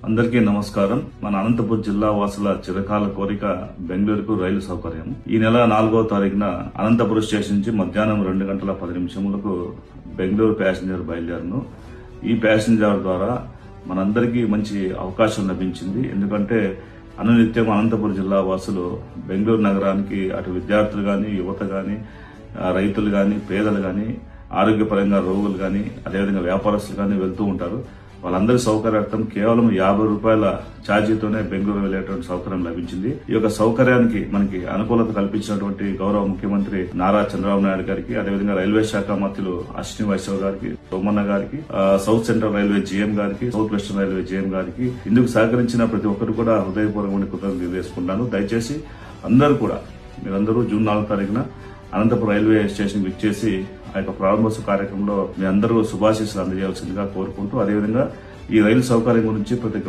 అందరికీ నమస్కారం. మన అనంతపురం జిల్లా వాసుల చిరకాల కోరిక బెంగళూరుకు రైలు సౌకర్యం. ఈ నెల 4వ తారీఖున అనంతపురం స్టేషన్ నుంచి మధ్యాహ్నం 2:10 బెంగళూరు ప్యాసింజర్ బయలుదేరను. ఈ ప్యాసింజర్ ద్వారా మనందరికీ మంచి అవకాశం లభించింది. ఎందుకంటే అనునిత్యం అనంతపురం జిల్లా వాసులు బెంగళూరు నగరానికి అటు విద్యార్థులు గాని, యువత గాని, రైతులు గాని, పేదలు గాని, ఆరోగ్యపరంగా రోగులు గాని, అదేవిధంగా వ్యాపారస్తులు గాని వెళ్తూ ఉంటారు. వాళ్ళందరి సౌకర్యార్థం కేవలం 50 రూపాయల ఛార్జీతోనే బెంగళూరు వెళ్లేటువంటి సౌకర్యం లభించింది. ఈ యొక్క సౌకర్యానికి మనకి అనుకూలత కల్పించినటువంటి గౌరవ ముఖ్యమంత్రి నారా చంద్రబాబు నాయుడు గారికి, అదేవిధంగా రైల్వే శాఖ మంత్రులు అశ్విని వైష్ణవ్ గారికి, సోమన్న గారికి, సౌత్ సెంట్రల్ రైల్వే జీఎం గారికి, సౌత్ వెస్టర్న్ రైల్వే జీఎం గారికి ఇందుకు సహకరించిన ప్రతి ఒక్కరు కూడా హృదయపూర్వకమైన కృతజ్ఞతలు తెలియజేసుకుంటాను. దయచేసి మీరందరూ జూన్ 4వ తారీఖున అనంతపురం రైల్వే స్టేషన్ విచ్చేసి ఆ యొక్క ప్రారంభోత్సవ కార్యక్రమంలో మీ అందరూ శుభాశీస్సులు అందజేయాల్సిందిగా కోరుకుంటూ, అదేవిధంగా ఈ రైలు సౌకర్యం గురించి ప్రతి